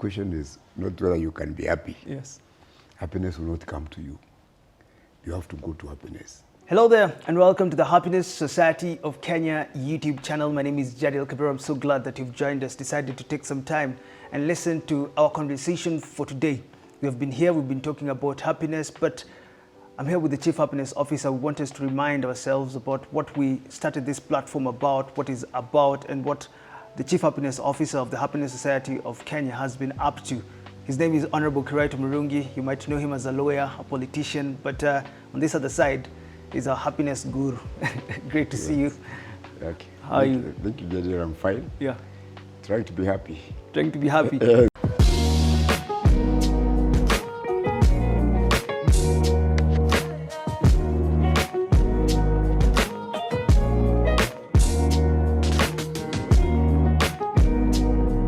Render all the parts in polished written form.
question is not whether you can be happy. Yes. Happiness will not come to you. You have to go to happiness. Hello there, and welcome to the Happiness Society of Kenya YouTube channel. My name is Jadiel Kabiro. I'm so glad that you've joined us, decided to take some time and listen to our conversation for today. We have been here, we've been talking about happiness, but I'm here with the Chief Happiness Officer. We want us to remind ourselves about what we started this platform about, what it's about, and what the Chief Happiness Officer of the Happiness Society of Kenya has been up to. His name is Honorable Kiraitu Murungi. You might know him as a lawyer, a politician, but on this other side, he's a happiness guru. Great to see you. Okay. How are you? Thank you, Jadiel. I'm fine. Yeah. Trying to be happy. Trying to be happy.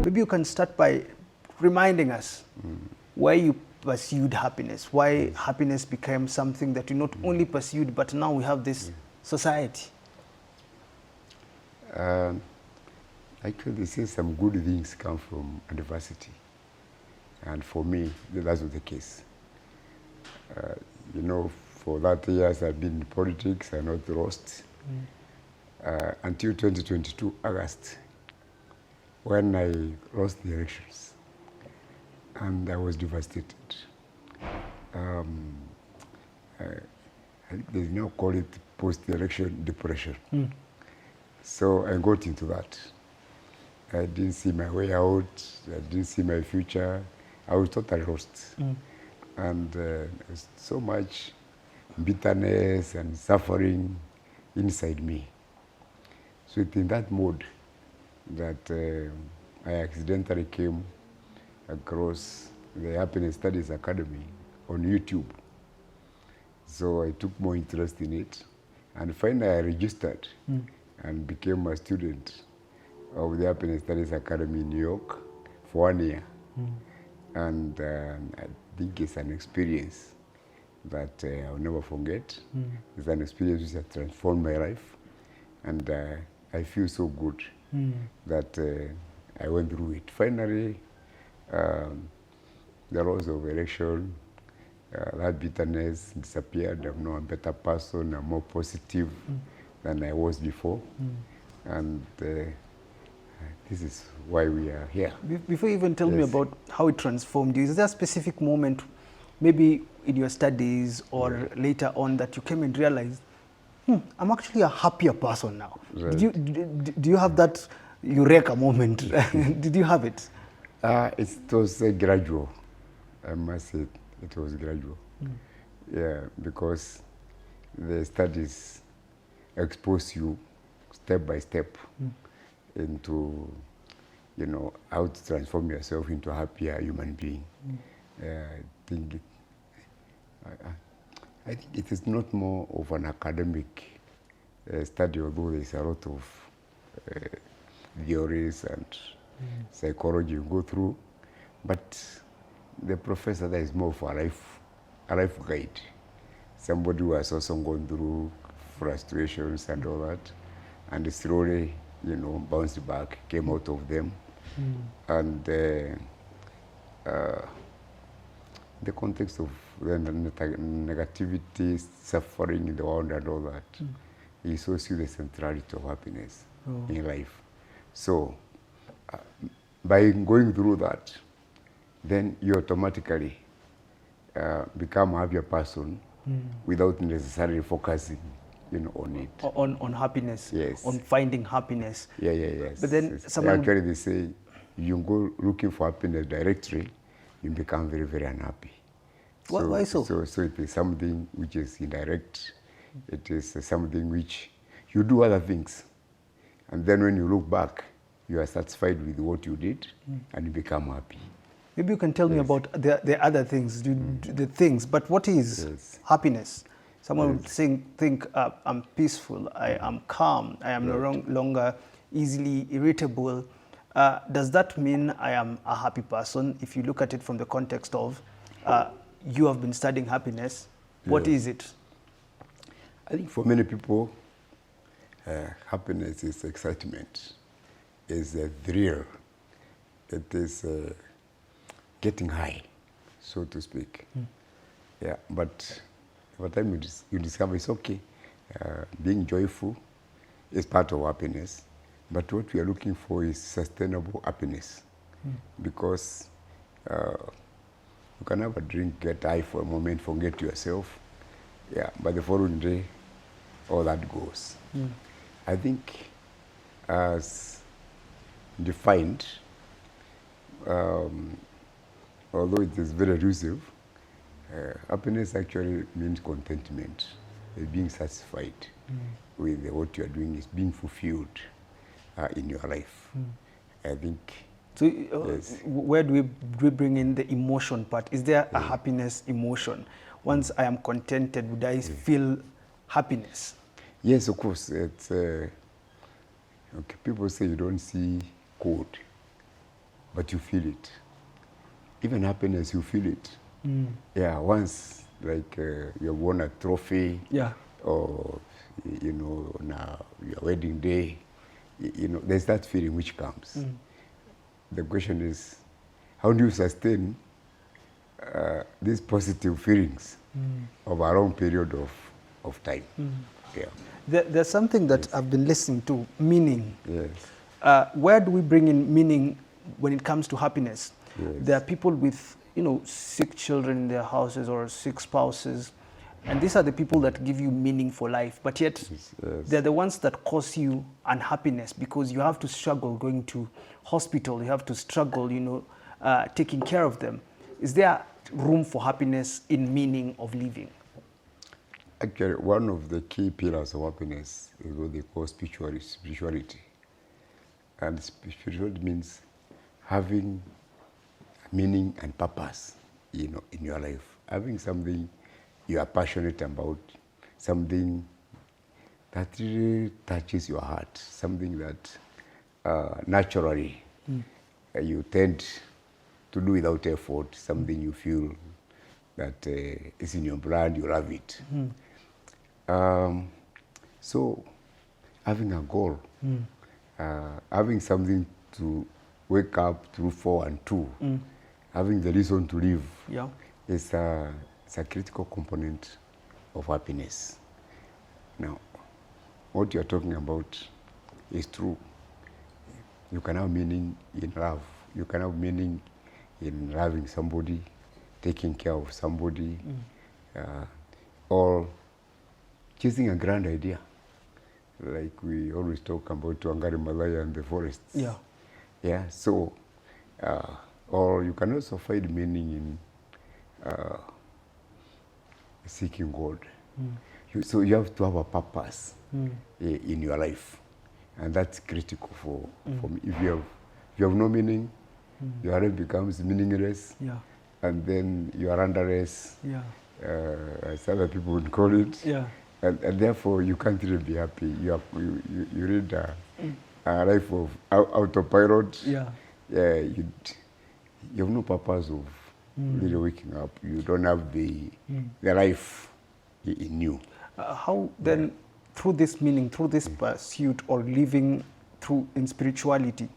Maybe you can start by reminding us why you pursued happiness, why happiness became something that you not only pursued, but now we have this society. Actually, they say some good things come from adversity. And for me, that was the case. You know, for that years I've been in politics, I not lost. Until 2022, August, when I lost the elections. And I was devastated. They now call it post-election depression. So I got into that. I didn't see my way out. I didn't see my future. I was totally lost. And there's so much bitterness and suffering inside me. So it's in that mode that I accidentally came across the Happiness Studies Academy on YouTube. So I took more interest in it, and finally I registered and became a student of the Happiness Studies Academy in New York for 1 year. And I think it's an experience that I'll never forget. It's an experience which has transformed my life, and I feel so good that I went through it. Finally, the loss of election, that bitterness disappeared. I'm now a better person. I'm more positive than I was before. And this is why we are here. Before you even tell me about how it transformed you, is there a specific moment, maybe in your studies or later on, that you came and realized, I'm actually a happier person now? Right. Do you have that eureka moment? Did you have it? It was gradual. I must say it was gradual. Yeah, because the studies expose you step by step into, you know, how to transform yourself into a happier human being. I think it is not more of an academic study, although there's a lot of theories and psychology you go through, but the professor there is more of a life guide. Somebody who has also gone through frustrations and all that, and slowly, you know, bounced back, came out of them. And the context of the negativity, suffering in the world and all that, he shows you the centrality of happiness in life. So, by going through that, then you automatically become a happier person without necessarily focusing, you know, on it. On happiness. Yes. On finding happiness. Yes. But then someone... Actually, they say you go looking for happiness directly, you become very, very unhappy. Why so? So it is something which is indirect. It is something which you do other things. And then when you look back, you are satisfied with what you did and you become happy. Maybe you can tell me about the other things, the things, but what is happiness? Someone would think, I'm peaceful, I am calm, I am no longer easily irritable. Does that mean I am a happy person? If you look at it from the context of you have been studying happiness, what is it? I think for many people, happiness is excitement, is a thrill. It is getting high, so to speak. Yeah, but over time you discover it's okay. Being joyful is part of happiness, but what we are looking for is sustainable happiness, because you can have a drink, get high for a moment, forget yourself, yeah, but the following day, all that goes. I think as defined, although it is very elusive, happiness actually means contentment, being satisfied with what you are doing, is being fulfilled in your life. I think. So yes. where do we bring in the emotion part? Is there a happiness emotion? Once I am contented, would I feel happiness? Yes, of course. It's, okay, people say you don't see code, but you feel it. Even happiness, you feel it. Yeah, once, like you have won a trophy, or, you know, on your wedding day, you know, there's that feeling which comes. The question is, how do you sustain these positive feelings over a long period of time? Yeah. There's something that I've been listening to, meaning. Yes. Where do we bring in meaning when it comes to happiness? Yes. There are people with, you know, 6 children in their houses or 6 spouses, and these are the people that give you meaning for life, but yet they're the ones that cause you unhappiness, because you have to struggle going to hospital, you have to struggle, you know, taking care of them. Is there room for happiness in meaning of living? Actually, one of the key pillars of happiness is what they call spirituality. And spirituality means having meaning and purpose, you know, in your life. Having something you are passionate about, something that really touches your heart, something that naturally you tend to do without effort, something you feel that is in your blood, you love it. So having a goal, having something to wake up to, for and to, having the reason to live, is it's a critical component of happiness. Now, what you're talking about is true. You can have meaning in love. You can have meaning in loving somebody, taking care of somebody, or chasing a grand idea. Like we always talk about Wangari Maathai and the forests. Yeah, so, or you can also find meaning in seeking God. So you have to have a purpose in your life, and that's critical for me. If you have no meaning, your life becomes meaningless, and then you are under rest, as other people would call it, and therefore you can't really be happy. You lead a life of autopilot. You have no purpose of really waking up. You don't have the life in you. How then, through this meaning, through this pursuit or living through in spirituality,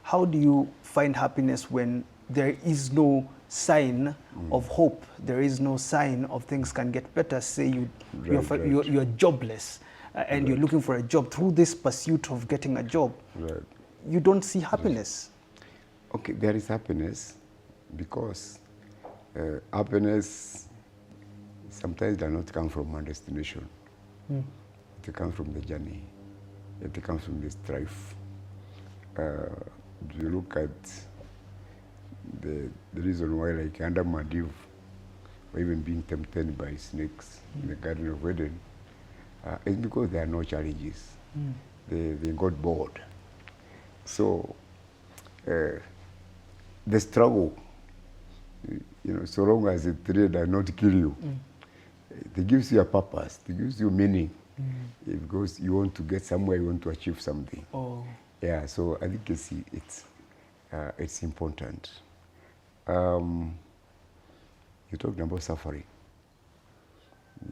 how do you find happiness when there is no sign of hope? There is no sign of things can get better. Say you're jobless and you're looking for a job. Through this pursuit of getting a job, you don't see happiness. Okay, there is happiness, because happiness sometimes does not come from one destination. It comes from the journey. It comes from the strife. If you look at the reason why, like Adam and Eve were even being tempted by snakes in the Garden of Eden, it's because there are no challenges. They got bored. So the struggle, you know, so long as it really does not kill you, it gives you a purpose, it gives you meaning, because you want to get somewhere, you want to achieve something. Yeah, so I think it's important. You're talking about suffering.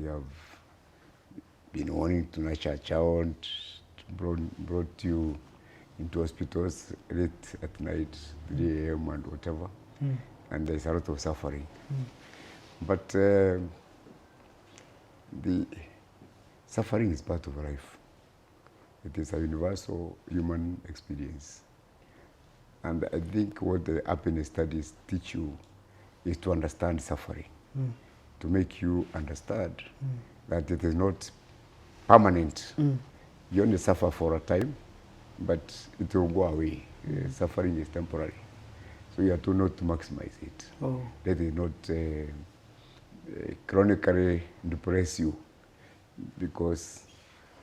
You have been wanting to nurture a child, brought you into hospitals late at night, 3 a.m. and whatever. and there's a lot of suffering. But the suffering is part of life. It is a universal human experience. And I think what the happiness studies teach you is to understand suffering, to make you understand that it is not permanent. You only suffer for a time, but it will go away. Suffering is temporary. So you have to not to maximize it. Oh. Let it not chronically depress you, because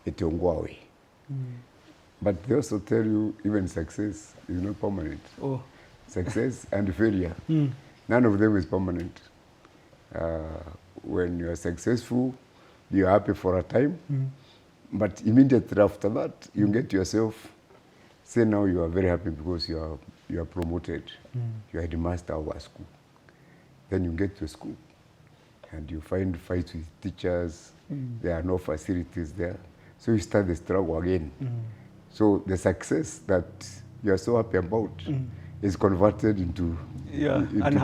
it will go away. But they also tell you even success is not permanent. Oh. Success and failure, none of them is permanent. When you are successful, you are happy for a time, but immediately after that, you get yourself, say now you are very happy because you are promoted, you are the master of a school. Then you get to school, and you find fights with teachers, there are no facilities there, so you start the struggle again. So the success that you are so happy about is converted into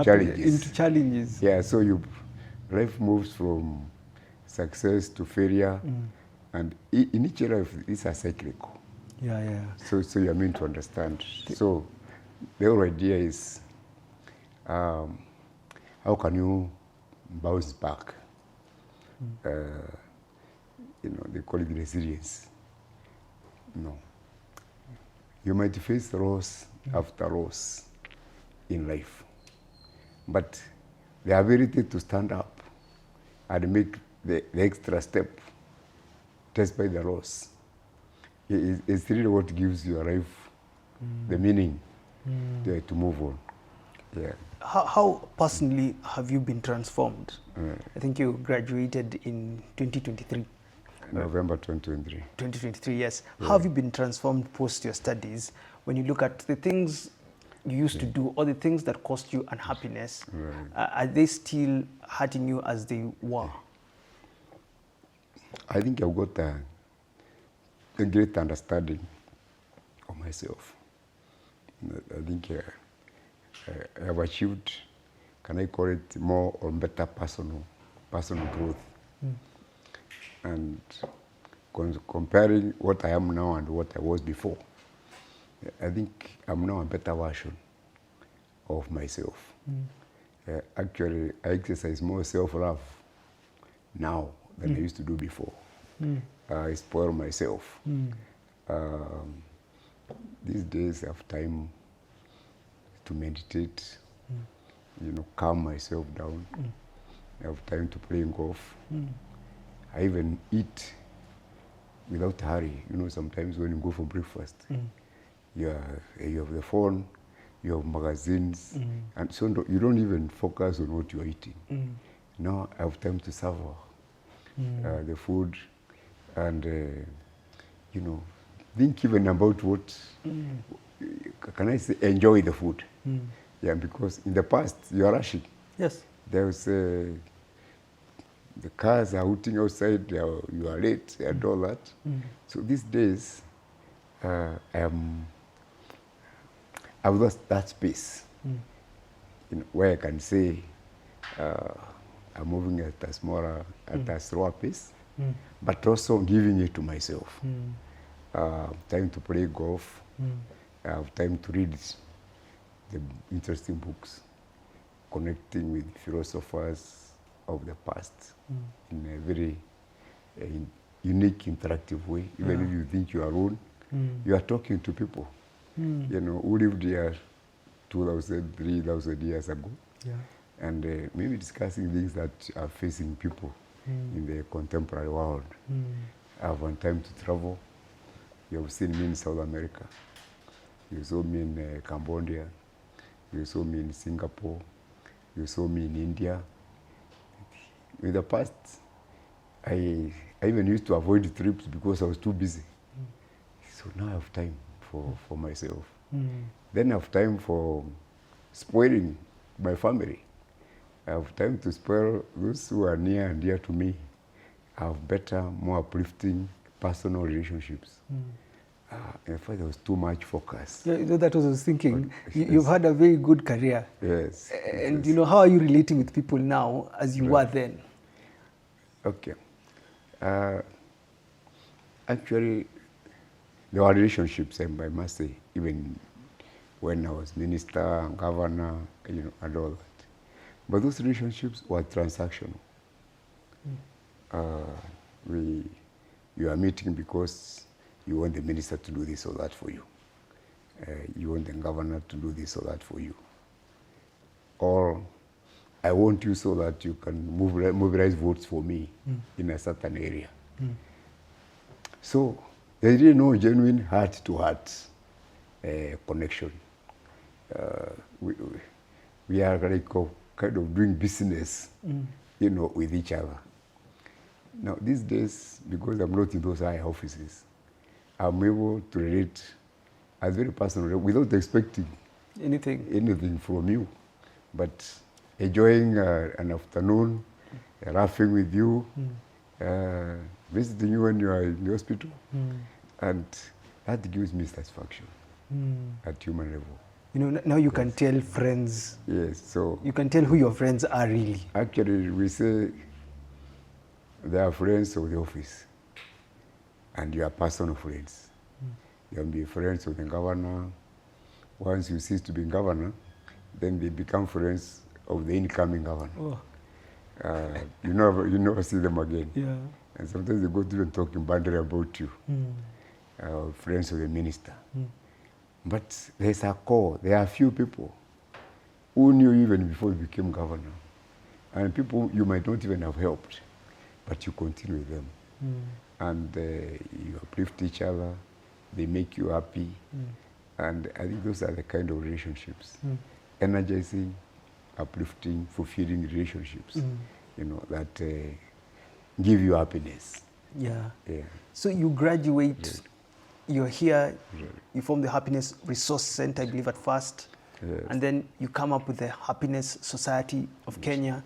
challenges. Into challenges. Yeah, so life moves from success to failure, and in each life, these are cyclical. Yeah. So you are meant to understand. So the whole idea is, how can you bounce back? They call it resilience. No. You might face loss after loss in life, but the ability to stand up and make the extra step despite the loss is really what gives your life the meaning to move on. Yeah. How personally have you been transformed? I think you graduated in 2023. November 2023. 2023, yes. Yeah. How have you been transformed post your studies when you look at the things you used to do or the things that caused you unhappiness? Are they still hurting you as they were? I think I've got a great understanding of myself. I think I have achieved, can I call it, more or better personal growth. And comparing what I am now and what I was before, I think I'm now a better version of myself. Actually, I exercise more self-love now than I used to do before. I spoil myself. These days I have time to meditate, calm myself down. I have time to play golf. I even eat without hurry. Sometimes when you go for breakfast, you have the phone, you have magazines, and so you don't even focus on what you're eating. Now I have time to savor the food and, think even about what, can I say, enjoy the food. Yeah, because in the past, you are rushing. Yes. There was the cars are hooting outside, you are late, and all that. So these days, I've lost that space where I can say I'm moving at a slower pace, but also giving it to myself. Time to play golf, I have time to read the interesting books, connecting with philosophers of the past in a very unique, interactive way. Even if you think you are alone, you are talking to people, who lived here 2,000, 3,000 years ago, and maybe discussing things that are facing people in the contemporary world. I have one time to travel. You have seen me in South America. You saw me in Cambodia. You saw me in Singapore. You saw me in India. In the past, I even used to avoid trips because I was too busy. So now I have time for myself. Then I have time for spoiling my family. I have time to spoil those who are near and dear to me. I have better, more uplifting personal relationships. In fact, there was too much focus. Yeah, you know, that was what I was thinking. Yes. You've had a very good career. Yes. And yes. you know, how are you relating with people now as you were then? Okay. Actually, there were relationships, I must say, even when I was minister, governor, you know, and all that. But those relationships were transactional. You are meeting because you want the minister to do this or that for you. You want the governor to do this or that for you. Or I want you so that you can mobilize votes for me in a certain area. So there is really no genuine heart-to-heart connection. We are like kind of doing business, you know, with each other. Now these days, because I'm not in those high offices, I'm able to relate as very personal without expecting anything from you, but enjoying an afternoon, laughing with you, visiting you when you are in the hospital, and that gives me satisfaction at human level. You know, now you can tell friends. Yes, so you can tell who your friends are really. Actually, we say they are friends of the office, and you are personal friends. You can be friends of the governor. Once you cease to be governor, then they become friends of the incoming governor. Oh. You never see them again. Yeah. And sometimes they go to even talking badly about you. Friends of the minister. But there's a core. There are a few people who knew you even before you became governor. And people you might not even have helped, but you continue with them. And you uplift each other. They make you happy. And I think those are the kind of relationships. Energizing, uplifting, fulfilling relationships, you know, that give you happiness. Yeah. Yeah. So you graduate, you're here, you form the Happiness Resource Center, I believe, at first. Yes. And then you come up with the Happiness Society of Kenya.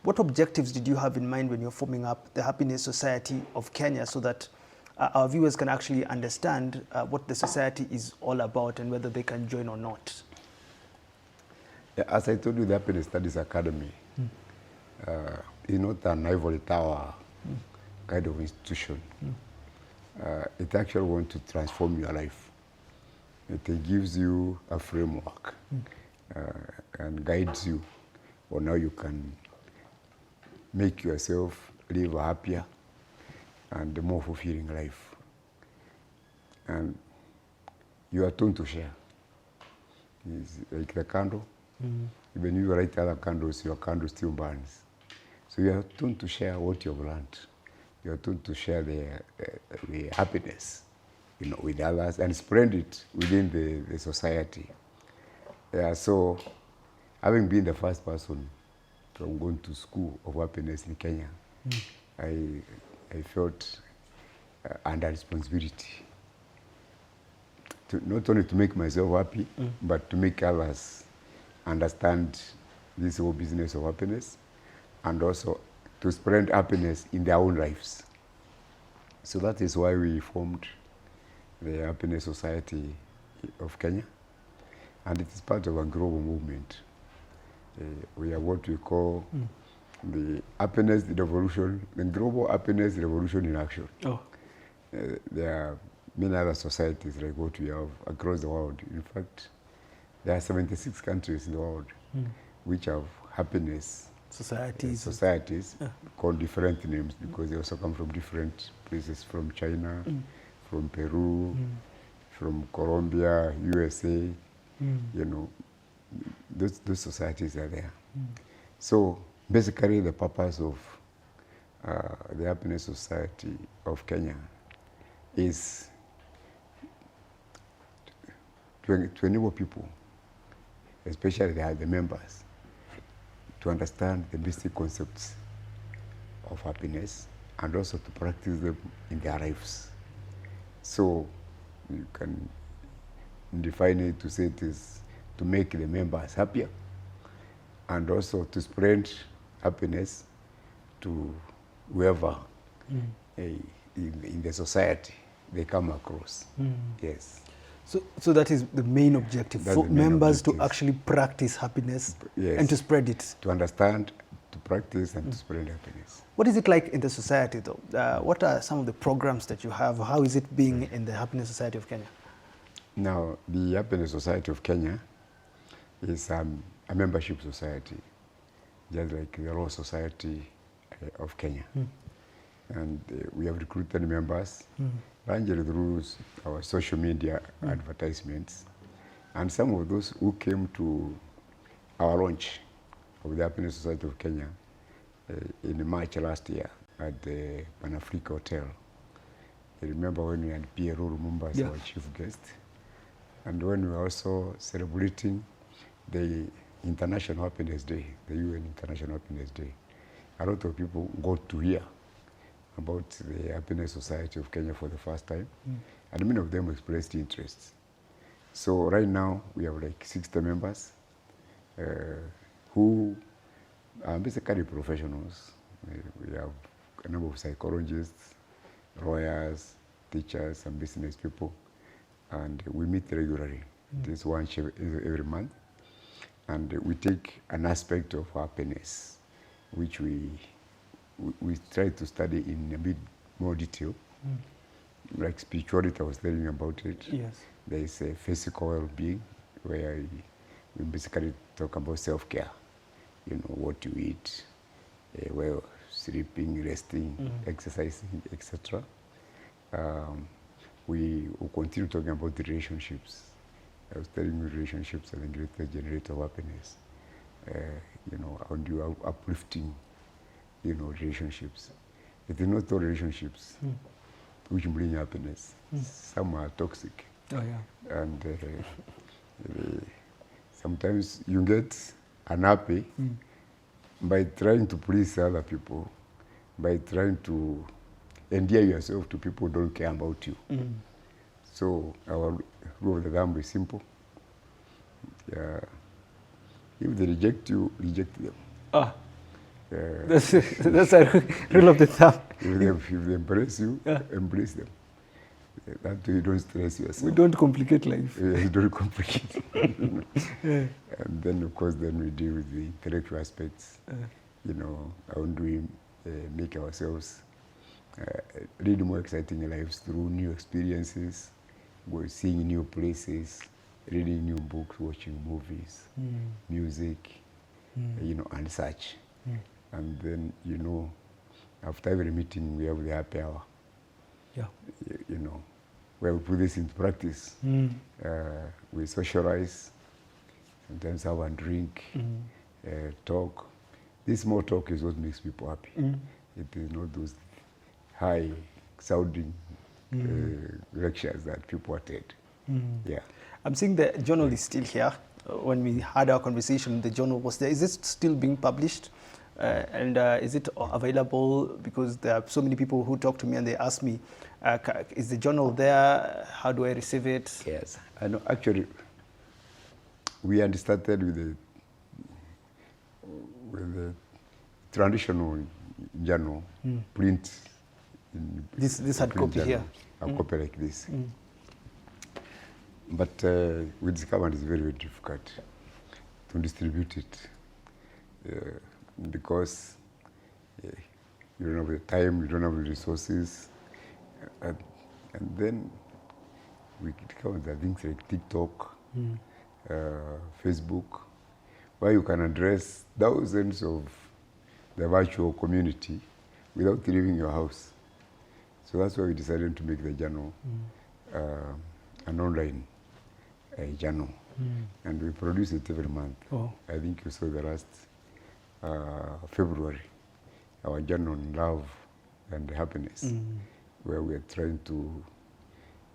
What objectives did you have in mind when you're forming up the Happiness Society of Kenya, so that our viewers can actually understand what the society is all about and whether they can join or not? Yeah, as I told you, the Happiness Studies Academy is not an ivory tower kind of institution. It actually wants to transform your life. It gives you a framework and guides you on how you can make yourself live a happier and a more fulfilling life. And you are taught to share. It's like the candle. Even if you light other candles, your candle still burns. So you are taught to share what you have learned. You are taught to share the happiness, you know, with others and spread it within the society. Yeah, so having been the first person from going to school of happiness in Kenya, I felt under responsibility to not only to make myself happy, but to make others understand this whole business of happiness, and also to spread happiness in their own lives. So that is why we formed the Happiness Society of Kenya, and it is part of a global movement. We are what we call the happiness revolution, the global happiness revolution in action. Oh. There are many other societies like what we have across the world. In fact, there are 76 countries in the world which have happiness societies called different names, because they also come from different places, from China, from Peru, from Colombia, USA, you know, those societies are there. So basically the purpose of the Happiness Society of Kenya is to enable people, especially the members, to understand the basic concepts of happiness and also to practice them in their lives. So you can define it to say it is to make the members happier and also to spread happiness to whoever in the society they come across. Yes. So that is the main objective, That's for the main members objective. to actually practice happiness Yes. and to spread it. To understand, to practice, and to spread happiness. What is it like in the society, though? What are some of the programs that you have? How is it being in the Happiness Society of Kenya? Now, the Happiness Society of Kenya is a membership society, just like the Royal Society of Kenya. And we have recruited members, largely through our social media advertisements. And some of those who came to our launch of the Happiness Society of Kenya in March last year at the Pan Africa Hotel. I remember when we had Pierre Lumumba as our chief guest, and when we were also celebrating the International Happiness Day, the UN International Happiness Day. A lot of people got to hear about the Happiness Society of Kenya for the first time, and many of them expressed interest. So right now we have like 60 members who are basically professionals. We have a number of psychologists, lawyers, teachers, and business people, and we meet regularly. This once every month, and we take an aspect of happiness, which we try to study in a bit more detail. Like spirituality, I was telling you about it. Yes. There is a physical well-being, where we basically talk about self-care. You know, what you eat, well, sleeping, resting, exercising, etc. We will continue talking about the relationships. I was telling you relationships are the greatest generator of happiness. You know, how do you uplifting, you know, relationships. It is not all relationships which bring happiness. Some are toxic. Oh, yeah. And sometimes you get unhappy by trying to please other people, by trying to endear yourself to people who don't care about you. So our rule of the thumb is simple. If they reject you, reject them. That's a rule of the thumb. If they embrace you, embrace them. That way you don't stress yourself. We don't complicate life. You don't complicate. And then, of course, then we deal with the intellectual aspects. You know, how do we make ourselves lead more exciting lives through new experiences, seeing new places, reading new books, watching movies, music, you know, and such. And then, you know, after every meeting, we have the happy hour. Yeah. You know, where we put this into practice. We socialize, sometimes have a drink, talk. This small talk is what makes people happy. It is not those high sounding lectures that people attend. Yeah. I'm seeing the journal is still here. When we had our conversation, the journal was there. Is it still being published? And is it available? Because there are so many people who talk to me and they ask me, is the journal there? How do I receive it? Yes. I know, actually, we had started with the traditional journal, print. This hard copy here. A copy like this. But we discovered it's very, very difficult to distribute it because you don't have the time, you don't have the resources. And then we discovered that things like TikTok, Facebook, where you can address thousands of the virtual community without leaving your house. So that's why we decided to make the journal an online journal. And we produce it every month. I think you saw the last February, our journal on love and happiness, where we are trying to,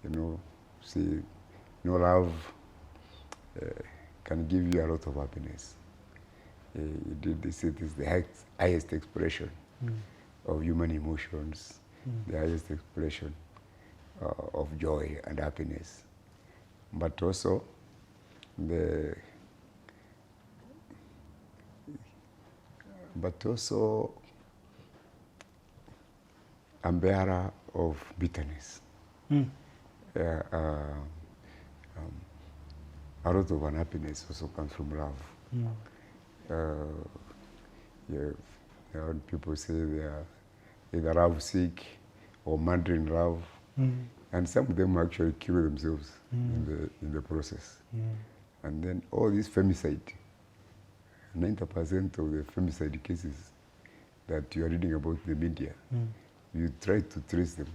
you know, see, you know, love can give you a lot of happiness. They say it is the highest expression of human emotions, the highest expression of joy and happiness. But also a bearer of bitterness. Yeah, a lot of unhappiness also comes from love. Yeah, when people say they are either love sick or mad in love, and some of them actually kill themselves in the process. And then all this femicide, 90% of the femicide cases that you are reading about in the media, you try to trace them.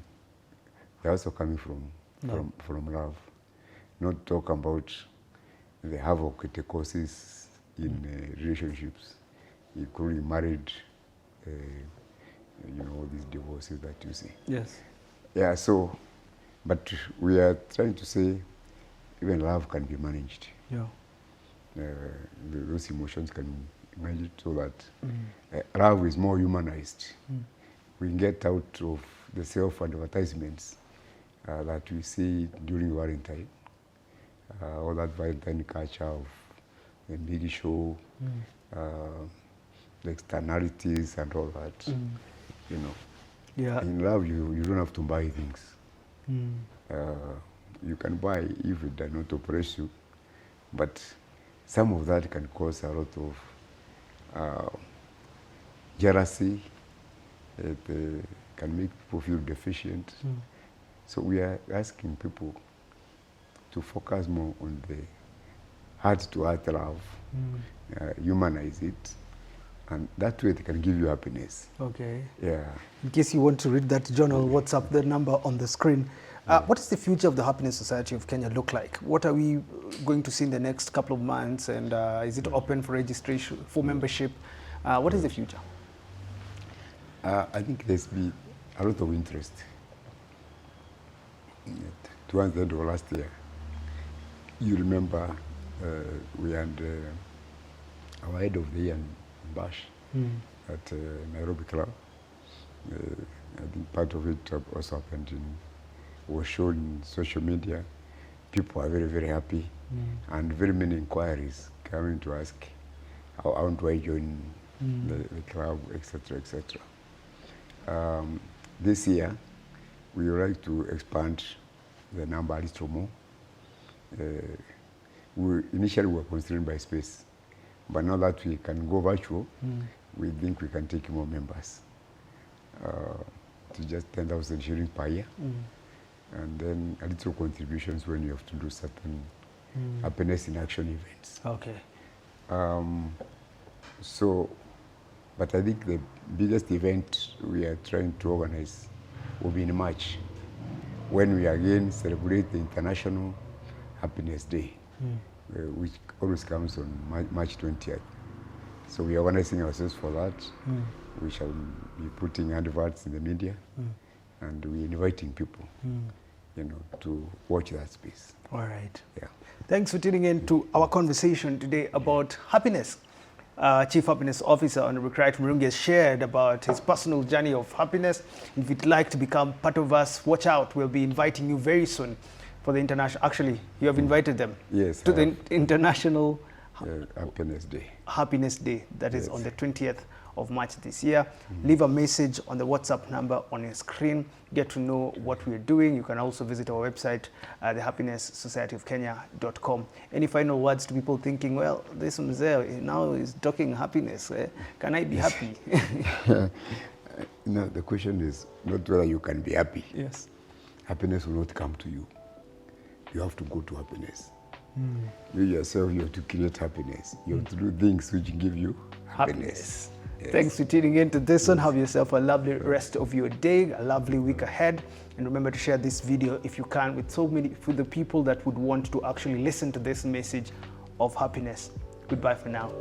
They're also coming from love. Not talk about the havoc it causes in relationships, including married, all these divorces that you see. Yes. Yeah, so, but we are trying to say even love can be managed. Yeah. Those emotions can be managed so that love is more humanized. We get out of the self-advertisements that we see during Valentine, all that Valentine culture of the big show, the externalities and all that, Yeah. In love, you don't have to buy things. You can buy if it does not oppress you, but some of that can cause a lot of jealousy. It can make people feel deficient. So we are asking people to focus more on the heart-to-heart love, humanize it, and that way it can give you happiness. Okay. Yeah. In case you want to read that journal, WhatsApp the number on the screen. What is the future of the Happiness Society of Kenya look like? What are we going to see in the next couple of months, and is it open for registration, for membership? What is the future? I think there's been a lot of interest. Towards the end of last year, you remember we had our head of the year in Bash at Nairobi Club. I think part of it also happened was shown in social media. People are very, very happy, and very many inquiries coming to ask, how do I join the club, etc., etc. This year, we would like to expand the number a little more. Initially, we were constrained by space, but now that we can go virtual, we think we can take more members to just 10,000 shillings per year, and then a little contributions when you have to do certain happiness in action events. Okay. But I think the biggest event we are trying to organize will be in March, when we again celebrate the International Happiness Day, which always comes on March 20th. So we are organizing ourselves for that. We shall be putting adverts in the media, and we're inviting people, to watch that space. All right. Yeah. Thanks for tuning in to our conversation today about happiness. Chief Happiness Officer Honorable Kiraitu Murungi has shared about his personal journey of happiness. If you'd like to become part of us, watch out. We'll be inviting you very soon for the international. Actually, you have invited them. Yes. To the International Happiness Day. Happiness Day. That is on the 20th of March this year. Leave a message on the WhatsApp number on your screen. Get to know what we're doing. You can also visit our website, thehappiness.societyofkenya.com. Any final words to people thinking, well, this Mzee now is talking happiness. Can I be happy? No, the question is not whether you can be happy. Yes. Happiness will not come to you. You have to go to happiness. You yourself, you have to create happiness. You have to do things which give you happiness. Yes. Thanks for tuning in to this one. Have yourself a lovely rest of your day, a lovely week ahead. And remember to share this video if you can with for the people that would want to actually listen to this message of happiness. Goodbye for now.